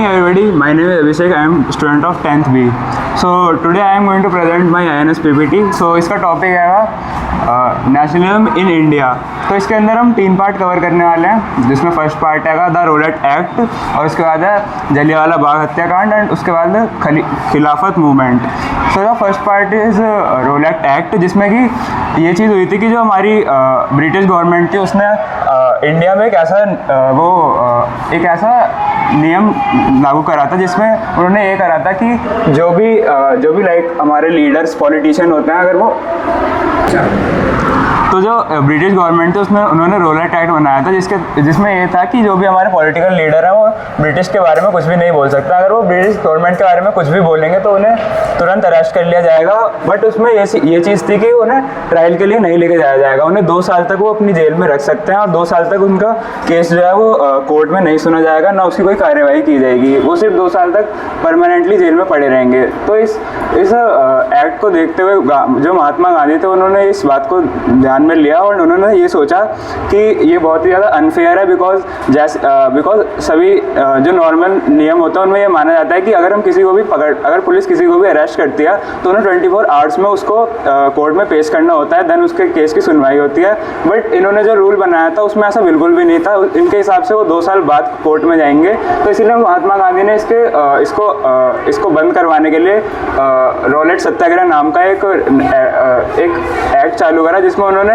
morning everybody, my name is Abhishek, I am student of 10th B. So today I am going to present my INS PPT. So इसका topic है nationalism in India. तो इसके अंदर हम 3 part cover करने वाले हैं, जिसमें फर्स्ट पार्ट है द रोलेट एक्ट, और उसके बाद है जलियांवाला बाग हत्याकांड, एंड उसके बाद Khilafat movement. So the first part is Rowlatt act, जिसमें कि ये चीज़ हुई थी कि जो हमारी ब्रिटिश गवर्नमेंट थी उसने इंडिया में एक ऐसा नियम लागू करा था, जिसमें उन्होंने ये करा था कि जो भी लाइक हमारे लीडर्स पॉलिटिशियन होते हैं, अगर वो तो जो ब्रिटिश गवर्नमेंट थी उन्होंने रोलेट एक्ट बनाया था, जिसमें ये था कि जो भी हमारे पॉलिटिकल लीडर हैं वो ब्रिटिश के बारे में कुछ भी नहीं बोल सकता। अगर वो ब्रिटिश गवर्नमेंट के बारे में कुछ भी बोलेंगे तो उन्हें तुरंत अरेस्ट कर लिया जाएगा। बट उसमें ये चीज़ थी कि उन्हें ट्रायल के लिए नहीं लेके जाया जाएगा, उन्हें 2 साल तक वो अपनी जेल में रख सकते हैं, और 2 साल तक उनका केस जो है वो कोर्ट में नहीं सुना जाएगा, ना उसकी कोई कार्यवाही की जाएगी। वो सिर्फ 2 साल तक परमानेंटली जेल में पड़े रहेंगे। तो इस एक्ट को देखते हुए जो महात्मा गांधी थे उन्होंने इस बात को ध्यान में लिया, और उन्होंने ये सोचा कि ये बहुत ही ज़्यादा अनफेयर है, बिकॉज सभी जो नॉर्मल नियम होता है उनमें ये माना जाता है कि अगर पुलिस किसी को भी अरेस्ट करती है तो उन्हें 24 आवर्स में उसको कोर्ट में पेश करना होता है, देन उसके केस की सुनवाई होती है। बट इन्होंने जो रूल बनाया था उसमें ऐसा बिल्कुल भी नहीं था। इनके हिसाब से वो 2 साल बाद कोर्ट में जाएंगे। तो इसीलिए महात्मा गांधी ने इसको बंद करवाने के लिए रोलेट सत्याग्रह नाम का एक एक्ट चालू करा, जिसमें उन्होंने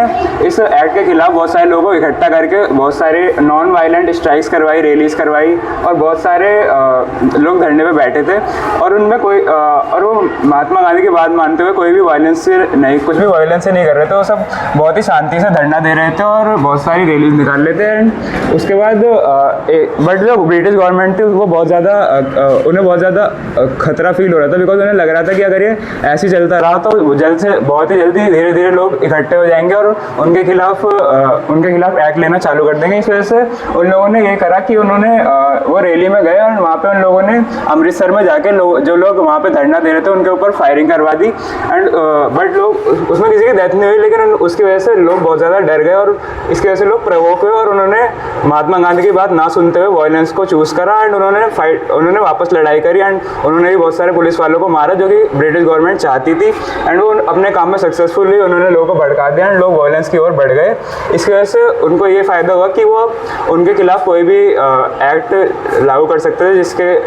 इस एक्ट के खिलाफ बहुत सारे लोगों को इकट्ठा करके बहुत सारे नॉन वायलेंट स्ट्राइक्स करवाई, रैलीज करवाई, और बहुत सारे लोग धरने पे बैठे थे। और उनमें और वो महात्मा गांधी की बात मानते हुए कुछ भी वायलेंस से नहीं कर रहे थे। वो सब बहुत ही शांति से धरना दे रहे थे और बहुत सारी रैलीज निकाल रहे थे। एंड उसके बाद बट जो ब्रिटिश गवर्नमेंट थी उन्हें बहुत ज़्यादा खतरा फील हो रहा था, बिकॉज उन्हें लग रहा था कि अगर ये ऐसे चलता रहा तो बहुत ही जल्दी धीरे धीरे लोग इकट्ठे हो जाएंगे और उनके खिलाफ एक्ट लेना चालू कर देंगे। इस वजह से उन लोगों ने ये करा कि उन्होंने वो रैली में गए, और वहाँ पे उन लोगों ने अमृतसर में जाके जो लोग वहाँ पे धरना दे रहे थे उनके ऊपर फायरिंग करवा दी। एंड बट लोग उसमें किसी की डेथ नहीं हुई, लेकिन उसकी वजह से लोग बहुत ज़्यादा डर गए, और इसकी वजह से लोग प्रवोक हुए, और उन्होंने महात्मा गांधी की बात ना सुनते हुए वायलेंस को चूज़ करा। एंड उन्होंने वापस लड़ाई करी, एंड उन्होंने भी बहुत सारे पुलिस वालों को मारा, जो कि ब्रिटिश गवर्नमेंट चाहती थी। एंड वो अपने काम में सक्सेसफुल हुई, उन्होंने लोगों को भड़का दिया, एंड लोग वायलेंस की ओर बढ़ गए। इसकी वजह से उनको ये फ़ायदा हुआ कि वो उनके खिलाफ कोई भी एक्ट लागू कर सकते थे,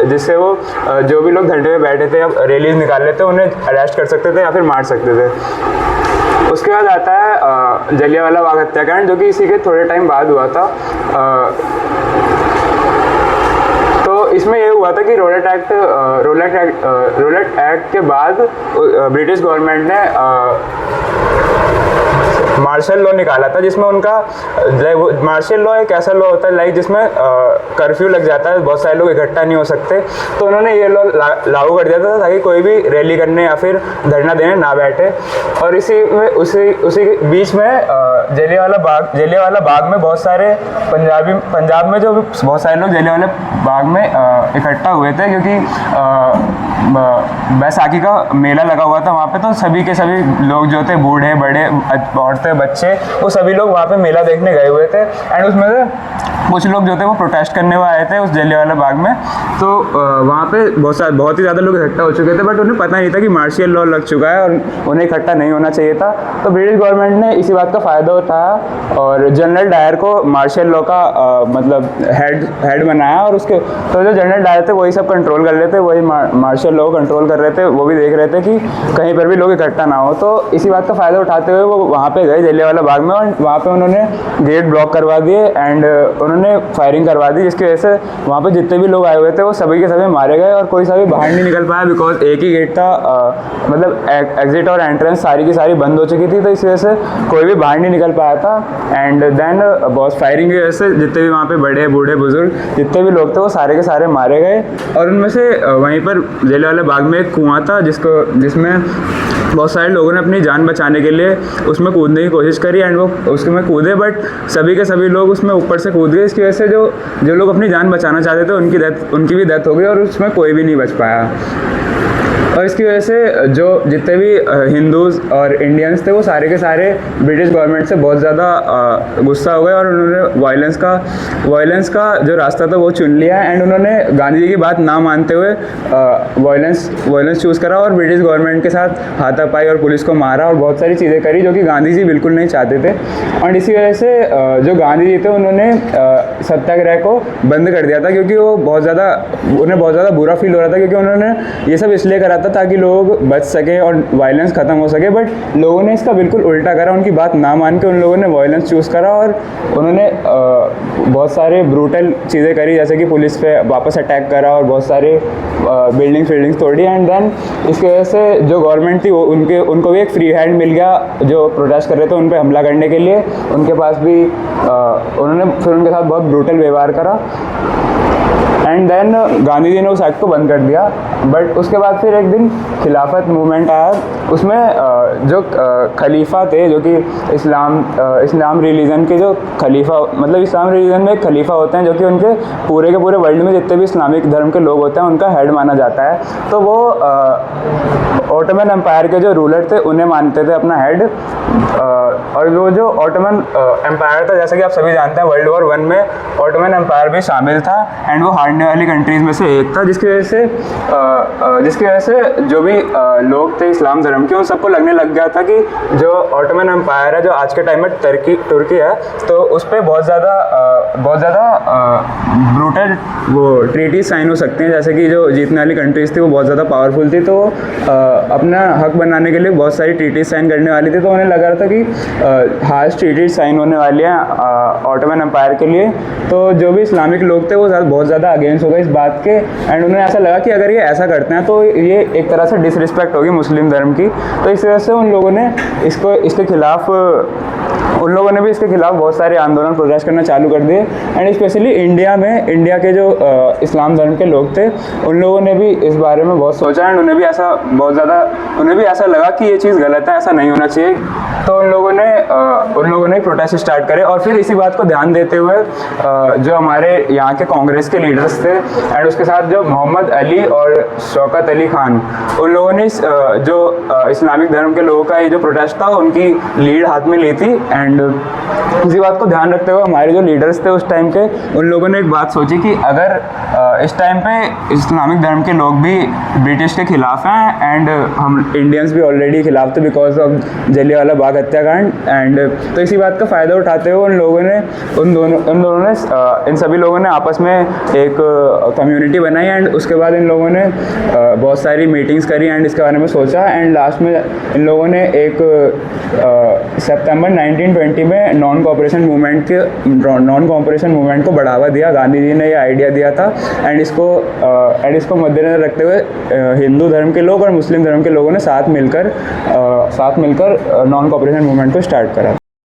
जिससे वो जो भी लोग धरने में बैठे थे या रैलीज निकाल लेते उन्हें अरेस्ट कर सकते थे या फिर मार सकते थे। उसके बाद आता है जलियांवाला बाग हत्याकांड, जो कि इसी के थोड़े टाइम बाद हुआ था। तो इसमें ये हुआ था कि रोलेट एक्ट के बाद ब्रिटिश गवर्नमेंट ने मार्शल लॉ निकाला था, जिसमें उनका मार्शल लॉ एक ऐसा लॉ होता है लाइक जिसमें कर्फ्यू लग जाता है, बहुत सारे लोग इकट्ठा नहीं हो सकते। तो उन्होंने ये लॉ लागू कर दिया था ताकि कोई भी रैली करने या फिर धरना देने ना बैठे। और उसी बीच में जलियांवाला बाग में बहुत सारे पंजाब में जो बहुत सारे लोग जलियांवाला बाग में इकट्ठा हुए थे, क्योंकि बैसाखी का मेला लगा हुआ था वहाँ पे। तो सभी के सभी लोग जो थे, बूढ़े बड़े औरतें बच्चे, वो सभी लोग वहाँ पे मेला देखने गए हुए थे। एंड उसमें से कुछ लोग जो थे वो प्रोटेस्ट करने हुए आए थे उस जलियांवाला बाग में। तो वहाँ पे बहुत ही ज़्यादा लोग इकट्ठा हो चुके थे, बट उन्हें पता नहीं था कि मार्शियल लॉ लग चुका है और उन्हें इकट्ठा नहीं होना चाहिए था। तो ब्रिटिश गवर्नमेंट ने इसी बात का फ़ायदा उठाया और जनरल डायर को मार्शियल लॉ का मतलब हेड बनाया। और तो जो जनरल डायर थे वही सब कंट्रोल कर रहे थे, वही मार्शियल लॉ कंट्रोल कर रहे थे, वो भी देख रहे थे कि कहीं पर भी लोग इकट्ठा ना हो। तो इसी बात का फ़ायदा उठाते हुए वो वहाँ पे गए जलियांवाला बाग में, और वहाँ पे उन्होंने गेट ब्लॉक करवा दिए एंड उन्होंने फायरिंग करवा दी, जिसकी वजह से वहाँ पे जितने भी लोग आए हुए थे वो सभी के सभी मारे गए, और कोई सा भी बाहर नहीं निकल पाया, बिकॉज एक ही गेट था। मतलब एग्जिट और एंट्रेंस सारी की सारी बंद हो चुकी थी, तो इस वजह से कोई भी बाहर नहीं निकल पाया था। एंड देन बहुत फायरिंग की वजह से जितने भी वहाँ पे बड़े बूढ़े बुजुर्ग जितने भी लोग थे वो सारे के सारे मारे गए। और उनमें से वहीं पर जलियांवाला बाग में एक कुआं था जिसमें बहुत सारे लोगों ने अपनी जान बचाने के लिए उसमें कूदने की कोशिश करी, एंड वो उसमें कूदे, बट सभी के सभी लोग उसमें ऊपर से कूद गए। इसकी वजह से जो लोग अपनी जान बचाना चाहते थे उनकी भी डेथ हो गई, और उसमें कोई भी नहीं बच पाया। और इसकी वजह से जो जितने भी हिंदूज़ और इंडियंस थे वो सारे के सारे ब्रिटिश गवर्नमेंट से बहुत ज़्यादा गुस्सा हो गए और उन्होंने वायलेंस का जो रास्ता था वो चुन लिया एंड उन्होंने गांधी जी की बात ना मानते हुए वायलेंस चूज़ करा और ब्रिटिश गवर्नमेंट के साथ हाथापाई और पुलिस को मारा और बहुत सारी चीज़ें करी जो कि गांधी जी बिल्कुल नहीं चाहते थे। और इसी वजह से जो गांधी जी थे उन्होंने सत्याग्रह को बंद कर दिया था, क्योंकि उन्हें बहुत ज़्यादा बुरा फील हो रहा था, क्योंकि उन्होंने ये सब इसलिए करा था ताकि लोग बच सकें और वायलेंस ख़त्म हो सके। बट लोगों ने इसका बिल्कुल उल्टा करा, उनकी बात ना मान के उन लोगों ने वायलेंस चूज़ करा और उन्होंने बहुत सारे ब्रूटल चीज़ें करी, जैसे कि पुलिस पे वापस अटैक करा और बहुत सारे बिल्डिंग्स तोड़ी। एंड देन इसकी वजह से जो गवर्नमेंट थी वो उनको भी एक फ्री हैंड मिल गया, जो प्रोटेस्ट कर रहे थे उन पे हमला करने के लिए उनके पास भी उन्होंने फिर उनके साथ बहुत ब्रूटल व्यवहार करा। एंड देन गांधी जी ने उस एक्ट को बंद कर दिया। बट उसके बाद फिर एक दिन खिलाफत मूवमेंट आया, उसमें जो खलीफा थे, जो कि इस्लाम रिलीजन के जो खलीफा, मतलब इस्लाम रिलीजन में एक खलीफा होते हैं जो कि उनके पूरे के पूरे वर्ल्ड में जितने भी इस्लामिक धर्म के लोग होते हैं उनका हेड माना जाता है। तो वो ऑटोमन एम्पायर के जो रूलर थे उन्हें मानते थे अपना हेड। और वो जो ऑटोमन एम्पायर था, जैसा कि आप सभी जानते हैं, वर्ल्ड वॉर 1 में ऑटोमन एम्पायर भी शामिल था एंड वो हारने वाली कंट्रीज़ में से एक था, जिसकी वजह से जो भी लोग थे इस्लाम धर्म के, उन सबको लगने लग गया था कि जो ऑटोमन एम्पायर है, जो आज के टाइम में तुर्की है, तो उस पर बहुत ज़्यादा ब्रूटल वो ट्रीटी साइन हो सकते हैं। जैसे कि जो जीतने वाली कंट्रीज़ थी वो बहुत ज़्यादा पावरफुल थी, तो अपना हक बनाने के लिए बहुत सारी ट्रीटी साइन करने वाली थी। तो उन्हें लगा रहा था कि हार्श ट्रीटी साइन होने वाली है ऑटोमन एम्पायर के लिए। तो जो भी इस्लामिक लोग थे वो बहुत ज़्यादा अगेंस्ट हो गए इस बात के, एंड उन्हें ऐसा लगा कि अगर ये ऐसा करते हैं तो ये एक तरह से डिसरिस्पेक्ट होगी मुस्लिम धर्म की। तो इस वजह से उन लोगों ने इसके खिलाफ बहुत सारे आंदोलन प्रोटेस्ट करना चालू कर दिए। एंड स्पेशली इंडिया के जो इस्लाम धर्म के लोग थे उन लोगों ने भी इस बारे में बहुत सोचा एंड उन्हें भी ऐसा लगा कि ये चीज़ गलत है, ऐसा नहीं होना चाहिए। तो उन लोगों ने प्रोटेस्ट स्टार्ट करे। और फिर इसी बात को ध्यान देते हुए जो हमारे यहाँ के कांग्रेस के लीडर्स थे एंड उसके साथ जो मोहम्मद अली और शौकत अली खान, उन लोगों ने जो इस्लामिक धर्म के लोगों का ये जो प्रोटेस्ट था उनकी लीड हाथ में ली थी। एंड इसी बात को ध्यान रखते हुए हमारे जो लीडर्स थे उस टाइम के, उन लोगों ने एक बात सोची कि अगर इस टाइम पे इस्लामिक धर्म के लोग भी ब्रिटिश के खिलाफ हैं एंड हम इंडियंस भी ऑलरेडी खिलाफ थे बिकॉज ऑफ जलियांवाला बाग हत्याकांड। एंड तो इसी बात का फ़ायदा उठाते हुए इन सभी लोगों ने आपस में एक कम्युनिटी बनाई एंड उसके बाद इन लोगों ने बहुत सारी मीटिंग्स करी एंड इसके बारे में सोचा। एंड लास्ट में इन लोगों ने एक सितंबर 1920 में नॉन कॉपरेशन मूवमेंट को बढ़ावा दिया। गांधी जी ने ये आइडिया दिया था एंड इसको मद्देनजर रखते हुए हिंदू धर्म के लोग और मुस्लिम धर्म के लोगों ने साथ मिलकर नॉन कॉपरेशन मूवमेंट को स्टार्ट करा।